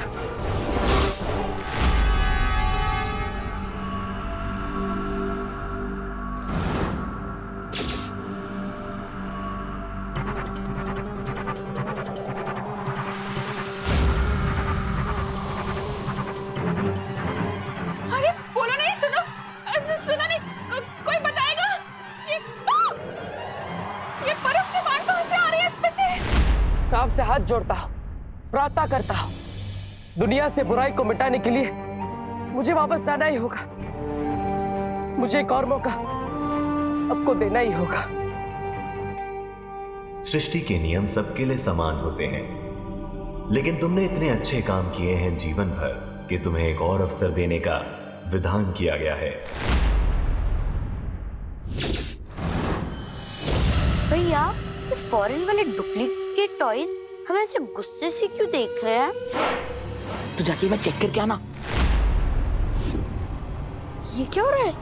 होगा। अरे बोलो नहीं, सुनो, सुना नहीं, कोई बताएगा? ये बर्फ की बाढ़ कहां से आ रही है इसमें से? काम से हाथ जोड़ता हूँ, प्रार्थना करता हूँ, दुनिया से बुराई को मिटाने के लिए मुझे वापस आना ही होगा। मुझे एक और मौका आपको देना ही होगा। सृष्टि के नियम सबके लिए समान होते हैं, लेकिन तुमने इतने अच्छे काम किए हैं जीवन भर कि तुम्हें एक और अवसर देने का विधान किया गया है। भैया, ये फॉरेन वाले डुप्लीकेट टॉयज हमें ऐसे गुस्से से क्यों देख रहे हैं? तो जाके मैं चेक करके आना। ये क्या हो रहा है?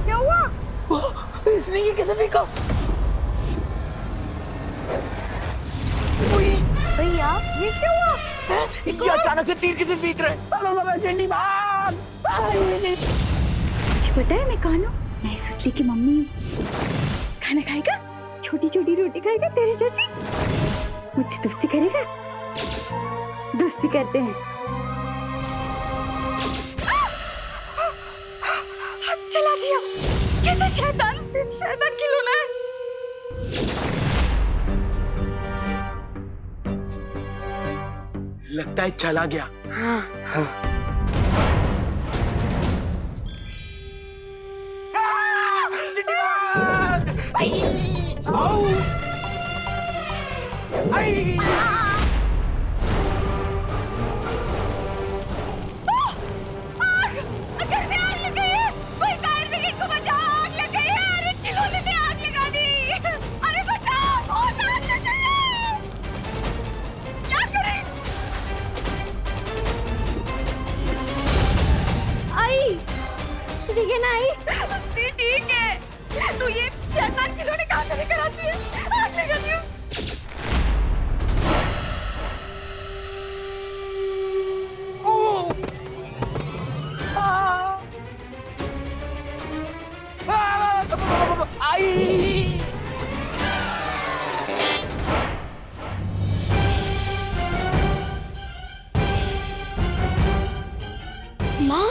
क्या हुआ? इसने ये कैसे फेंका? भैया, ये क्या हुआ? ये अचानक से तीर किसे फेंक रहे? मुझे पता है मैं कौन हूँ। मैं सुतली की मम्मी हूँ। खाना खाएगा, छोटी छोटी रोटी खाएगा तेरे जैसी, मुझसे दोस्ती करेगा। दोस्ती करते हैं। चला गया। कैसे शैतान खिलौना है। लगता है चला गया। ठीक है ना आई? ठीक है, तू ये शैतान खिलौने कहाँ से लेकर आती है? आग लगाती हूँ। माँ,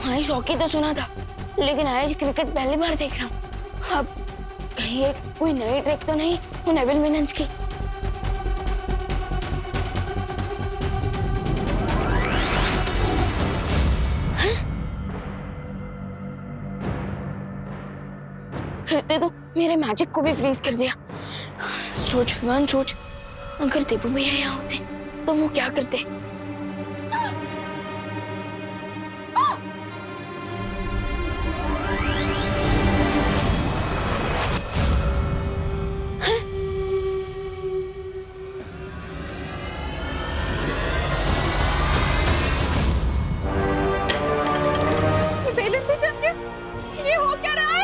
हाँ शौकी तो सुना था, लेकिन आज क्रिकेट पहली बार देख रहा हूँ। अब कहीं ये कोई नई ट्रिक तो नहीं वो नेविल मिनन्स की? फिरते तो मेरे मैजिक को भी फ्रीज कर दिया। सोच विमान, सोच, अगर दीपू भैया यहाँ होते तो वो क्या करते? बेलन भी जम गया। ये हो क्या रहा है?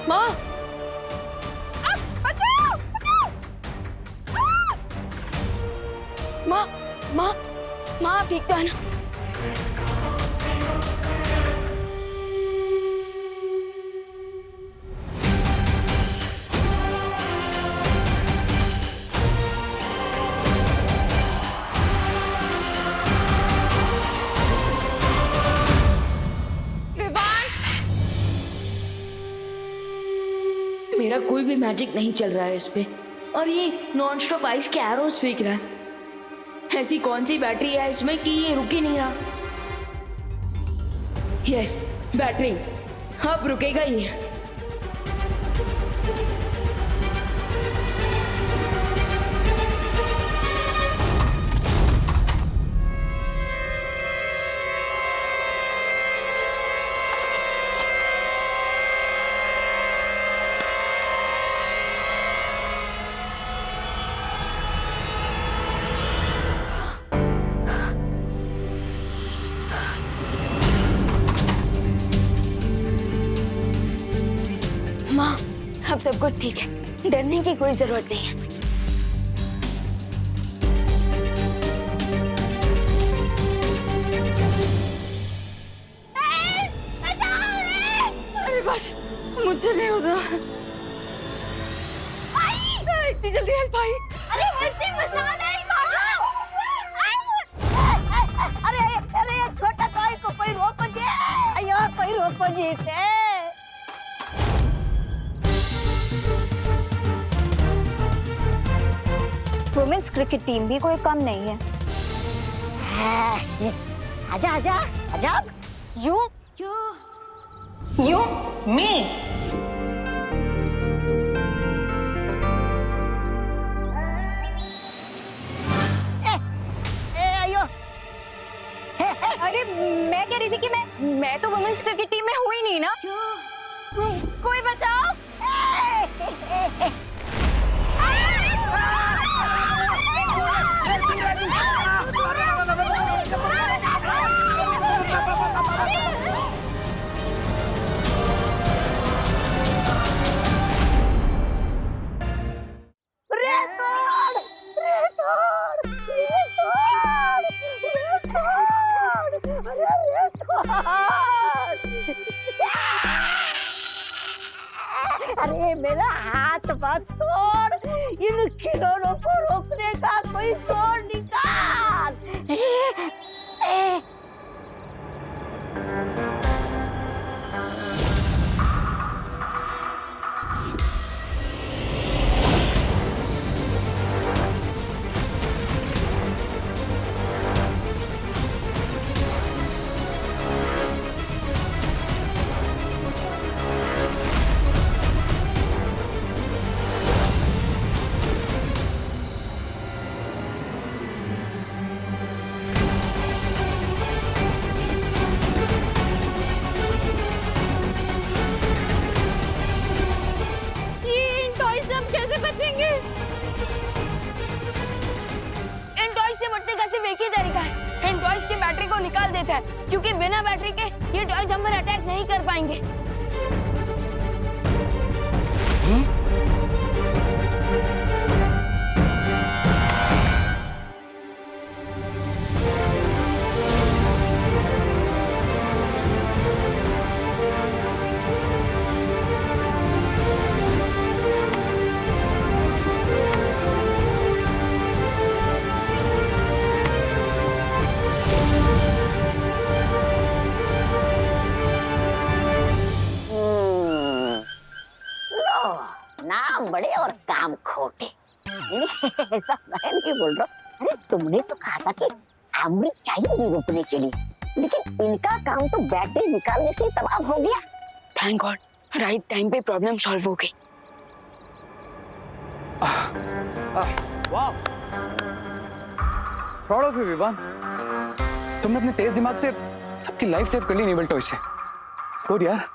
माँ, बचाओ, बचाओ। माँ, माँ, माँ आप ठीक तो है ना? मेरा कोई भी मैजिक नहीं चल रहा है इस पे, और ये नॉन स्टॉप आइस के एरोस फेंक रहा है। ऐसी कौन सी बैटरी है इसमें कि ये रुक ही नहीं रहा? यस, बैटरी अब रुकेगा ही है। अब सब कुछ ठीक है, डरने की कोई जरूरत नहीं है। अरे बस, मुझे नहीं होता। इतनी जल्दी हेल्प आई? अरे हेल्प मसाला नहीं अरे अरे ये छोटा टॉय को कोई रोको जी, अयो कोई रोको जी इसे। वुमेन्स क्रिकेट टीम भी कोई कम नहीं है। आजा आजा आजा। यू मी अयो। अरे मैं कह रही थी कि मैं तो वुमेन्स क्रिकेट टीम में हुई नहीं ना। कोई बचाओ। अरे मेरा हाथ मत तोड़, इन खिलौनों को रोकने का कोई जोर निकाल। बैटरी को निकाल देता है, क्योंकि बिना बैटरी के ये टॉयज हम पर अटैक नहीं कर पाएंगे। नाम बड़े और काम खोटे। ऐसा मैं नहीं बोल रहा। अरे तुमने तो कहा था कि अमृत चाहिए रोकने के लिए, लेकिन इनका काम तो बैटरी निकालने से तमाम हो गया। थैंक गॉड, राइट टाइम पे प्रॉब्लम सॉल्व हो गई। वाह, प्राउड ऑफ यू विवान। तुमने अपने तेज दिमाग से सबकी लाइफ सेव कर ली नेवल टॉय से। गुड यार।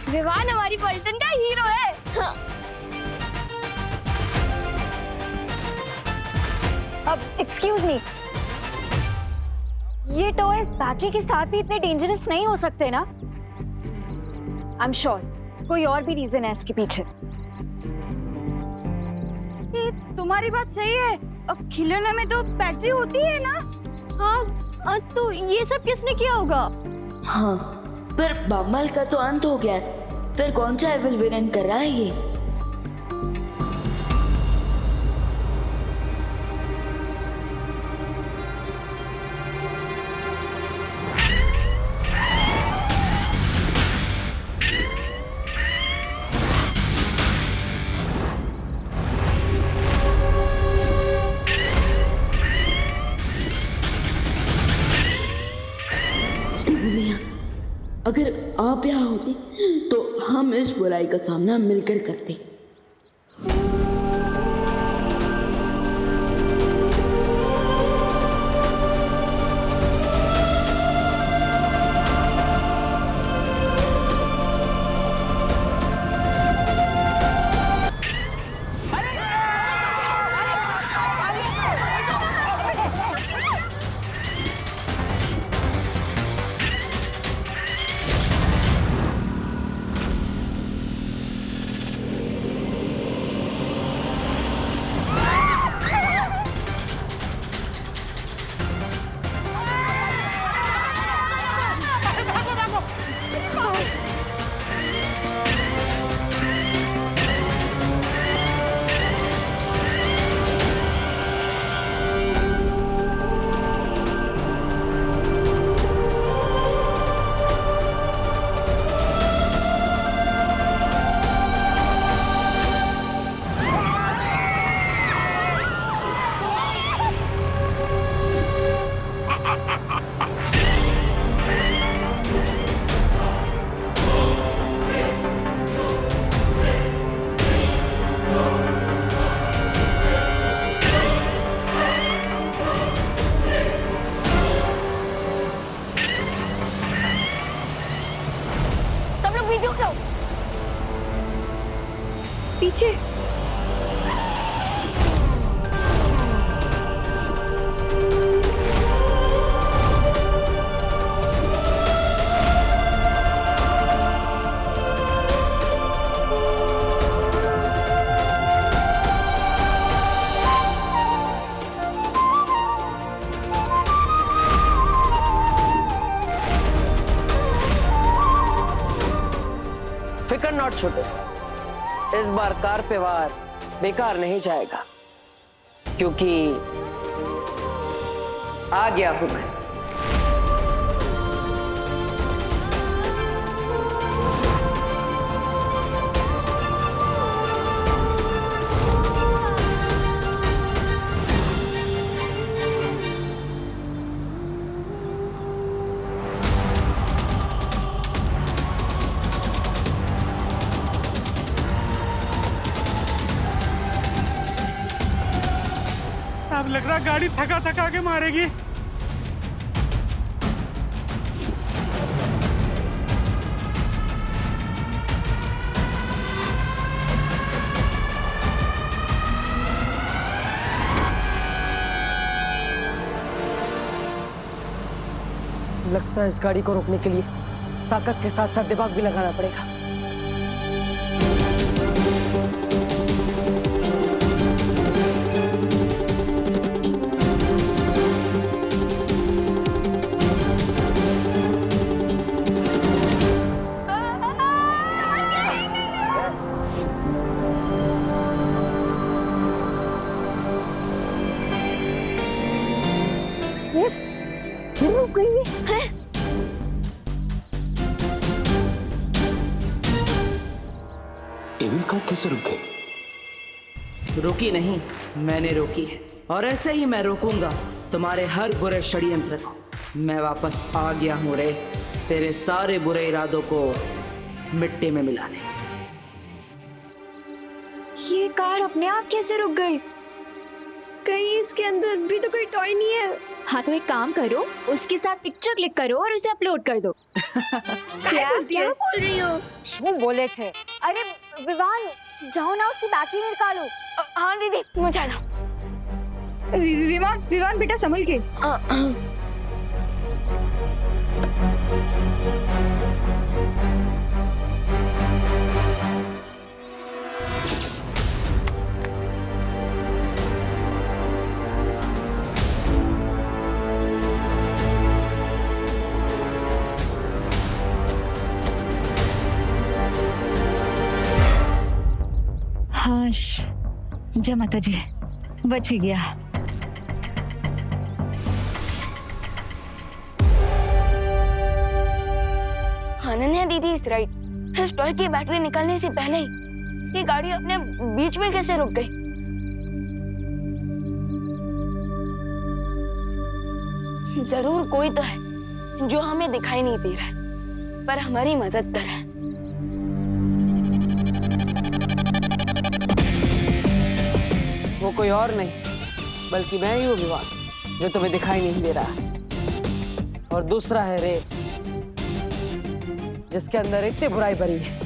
विवान हमारी पलटन का हीरो है। अब एक्सक्यूज मी, ये टॉयज बैटरी के साथ भी इतने डेंजरस नहीं हो सकते ना? आई एम श्योर कोई और भी रीजन है इसके पीछे। तुम्हारी बात सही है, अब खिलौने में तो बैटरी होती है ना। हाँ, तो ये सब किसने किया होगा? हाँ, पर बम्बल का तो अंत हो गया है, फिर कौन सा एविल विलन कर रहा है ये? अगर आप यहाँ होते तो हम इस बुराई का सामना मिलकर करते। वीडियो क्यों? पीछे फिकर नॉट छोटे, इस बार कार पे वार बेकार नहीं जाएगा, क्योंकि आ गया हूं मैं। अब लग रहा गाड़ी थका थका के मारेगी। लगता है इस गाड़ी को रोकने के लिए ताकत के साथ साथ दिमाग भी लगाना पड़ेगा। रुक गई है। एविल कार कैसे रुक गई? रुकी नहीं, मैंने रोकी है, और ऐसे ही मैं रोकूंगा तुम्हारे हर बुरे षड्यंत्र को। मैं वापस आ गया हूं रे, तेरे सारे बुरे इरादों को मिट्टी में मिलाने। ये कार अपने आप कैसे रुक गई? कहीं इसके अंदर भी तो कोई टॉय नहीं है। हाँ तो एक काम करो, उसके साथ पिक्चर क्लिक करो और उसे अपलोड कर दो। क्या बोल रही हो? वो बोले थे। अरे विवान, जाओ ना उसकी बैटरी निकालो। हाँ दीदी, मैं जा रहा हूँ। विमान विमान बेटा संभल के। हाश, जय माता जी, बच गया। अनन्या दीदी इज राइट। इस टॉय की बैटरी निकलने से पहले ही ये गाड़ी अपने बीच में कैसे रुक गई? जरूर कोई तो है जो हमें दिखाई नहीं दे रहा है, पर हमारी मदद कर रहा है। वो कोई और नहीं बल्कि मैं ही हूँ विवान, जो तुम्हें दिखाई नहीं दे रहा है। और दूसरा है रे, जिसके अंदर इतनी बुराई भरी है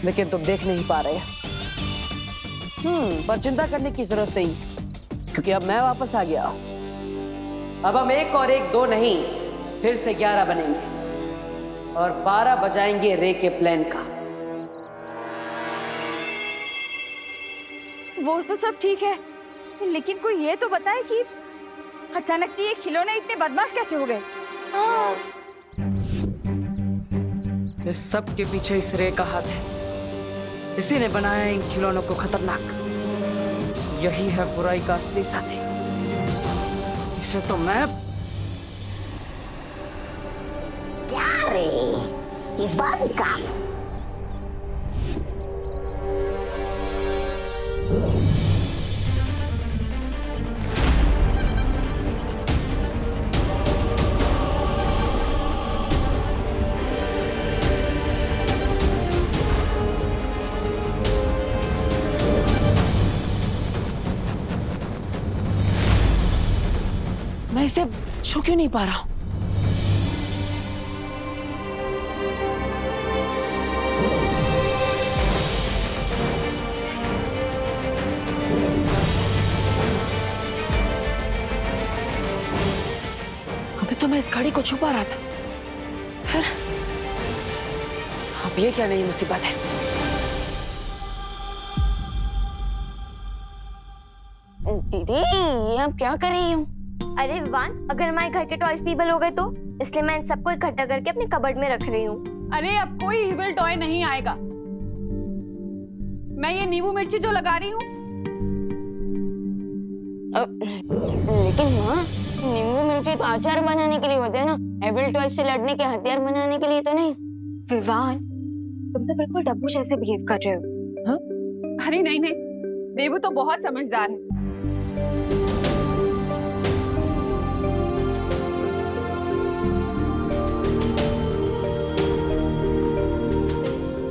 लेकिन तुम देख नहीं पा रहे। पर चिंता करने की जरूरत नहीं, क्योंकि अब मैं वापस आ गया हूं। अब हम 1 और 1 2 नहीं, फिर से 11 बनेंगे और 12 बजाएंगे रे के प्लान का। वो तो सब ठीक है, लेकिन कोई ये तो बताए कि अचानक से ये खिलौने इतने बदमाश कैसे हो गए? इस सब के पीछे इस रे का हाथ है। इसी ने बनाया इन खिलौनों को खतरनाक। यही है बुराई का असली साथी। इसे तो मैं क्या रे, इस बार भी काम। मैं इसे छू क्यों नहीं पा रहा हूं? इस गाड़ी को छुपा रहा था। फिर अब ये क्या नई मुसीबत है? दीदी ये आप क्या कर रही हो? अरे विवान, अगर हमारे घर के टॉयज पीबल हो गए तो, इसलिए मैं इन सबको इकट्ठा करके अपने कबर्ड में रख रही हूँ। अरे अब कोई इविल टॉय नहीं आएगा। मैं ये नींबू मिर्ची जो लगा रही हूँ, लेकिन माँ नींबू मिर्ची तो अचार बनाने के लिए होते हैं ना, एविल टॉय से लड़ने के हथियार बनाने के लिए तो नहीं। विवान, तुम तो बिल्कुल डब्बू जैसे बिहेव कर रहे हो। अरे नहीं नहीं, देवू तो बहुत समझदार है।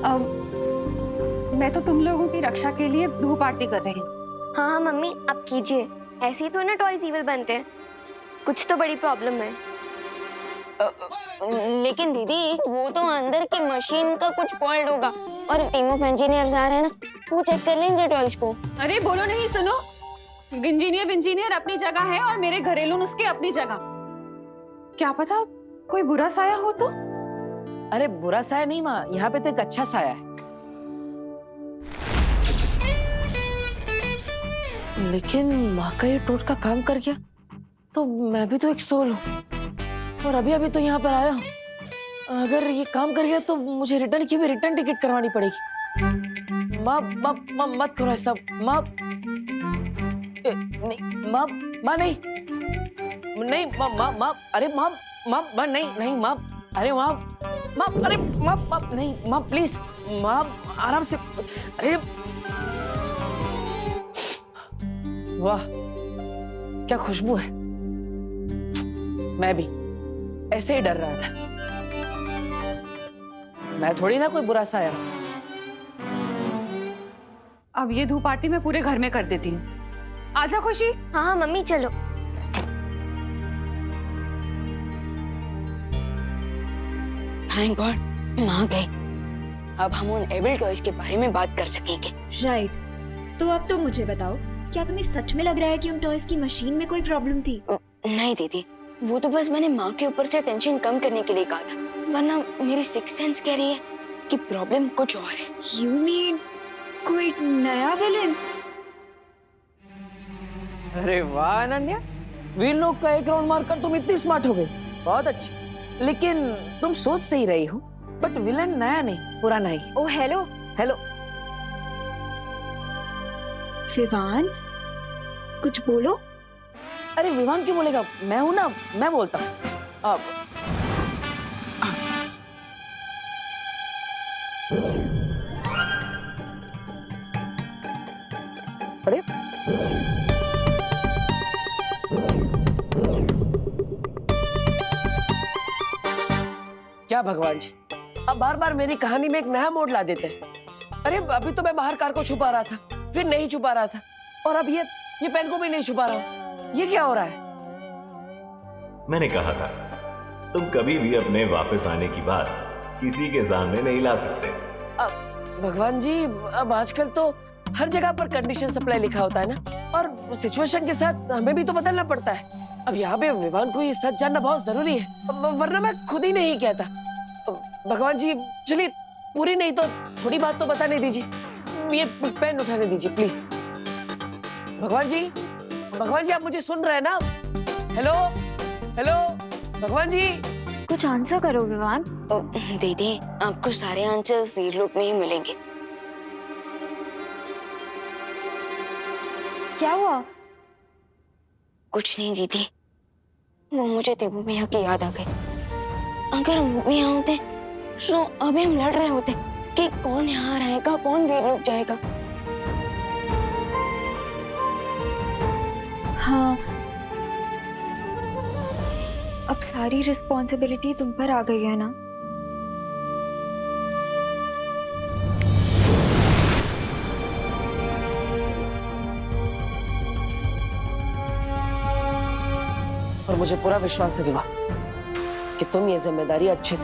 अब मैं तो तुम लोगों की रक्षा के लिए धूप आरती कर रही हूँ। हाँ हाँ मम्मी, आप कीजिए। ऐसे ही तो ना टॉयज इविल बनते हैं, कुछ तो बड़ी प्रॉब्लम है। लेकिन दीदी वो तो अंदर की मशीन का कुछ फॉल्ट होगा, और टीम ऑफ इंजीनियर्स आ रहे हैं ना, वो चेक कर लेंगे टॉयज को। अरे बोलो नहीं, सुनो, इंजीनियर अपनी जगह है और मेरे घरेलू नुस्खे अपनी जगह। क्या पता कोई बुरा साया हो तो? अरे बुरा साया नहीं माँ, यहाँ पे तो एक अच्छा साया है। लेकिन माँ का ये टोटका काम कर गया तो मैं भी तो एक सोल हूँ, और अभी अभी तो यहाँ पर आया हूँ। अगर ये काम कर गया तो मुझे रिटर्न की भी रिटर्न टिकट करवानी पड़ेगी। माँ माँ माँ मत करो ऐसा माँ। नहीं माँ, माँ नहीं नहीं माँ माँ माँ, अरे माँ माँ माँ नहीं नहीं माँ, अरे माँ माँ, अरे माँ माँ नहीं माँ प्लीज माँ, आराम से। अरे वाह क्या खुशबू है। मैं भी ऐसे ही डर रहा था। मैं थोड़ी ना कोई बुरा साया। अब ये धूप आरती मैं पूरे घर में कर देती हूँ। आजा खुशी। हाँ हाँ मम्मी चलो। थैंक गॉड माँ गई। अब हम उन एविल टॉयज के बारे में बात कर सकेंगे। राइट, तो अब तो मुझे बताओ, क्या तुम्हें सच में लग रहा है कि उन टॉयज की मशीन में कोई प्रॉब्लम थी? नहीं दीदी, वो तो बस मैंने माँ के ऊपर से टेंशन कम करने के लिए कहा था, वरना मेरी सिक्स सेंस कह रही है कि प्रॉब्लम कुछ और है। You mean कोई नया विलेन? अरे वाह अनन्या, वीर लोग का एक राउंड मारकर तुम इतनी स्मार्ट हो गई, बहुत अच्छी। लेकिन तुम सोच सही रही हो, बट विलन नया नहीं पुराना ही। ओ हेलो। हेलो। विवान कुछ बोलो। अरे विवान क्यों बोलेगा, मैं हूं ना, मैं बोलता हूँ। अब अरे क्या भगवान जी, अब बार बार मेरी कहानी में एक नया मोड़ ला देते हैं। अरे अभी तो मैं बाहर कार को छुपा रहा था, फिर नहीं छुपा रहा था, और अब ये पेन को भी नहीं छुपा रहा। ये क्या हो रहा है? मैंने कहा था तुम कभी भी अपने वापस आने की बात किसी के सामने नहीं ला सकते। अब भगवान जी, अब आजकल तो हर जगह पर कंडीशन सप्लाई लिखा होता है ना, और सिचुएशन के साथ हमें भी तो बदलना पड़ता है। अब यहाँ पे विवान को ये सच जानना बहुत जरूरी है, वरना मैं खुद ही नहीं कहता। भगवान जी चलिए, पूरी नहीं तो थोड़ी बात तो बताने दीजिए। ये पेन उठाने दीजिए प्लीज। भगवान जी, भगवान जी आप मुझे सुन रहे हैं ना? हेलो हेलो भगवान जी, कुछ आंसर करो विवान। दीदी आपको सारे आंसर वीर लोक में ही मिलेंगे। क्या हुआ? कुछ नहीं दीदी, वो मुझे देवू भैया की याद आ गई। अगर वो भी यहाँ होते तो अभी हम लड़ रहे होते कि कौन यहाँ रहेगा, कौन वीर लोक जाएगा। हाँ, अब सारी रिस्पॉन्सिबिलिटी तुम पर आ गई है ना। और मुझे पूरा विश्वास है विवाह कि तुम ये जिम्मेदारी अच्छे से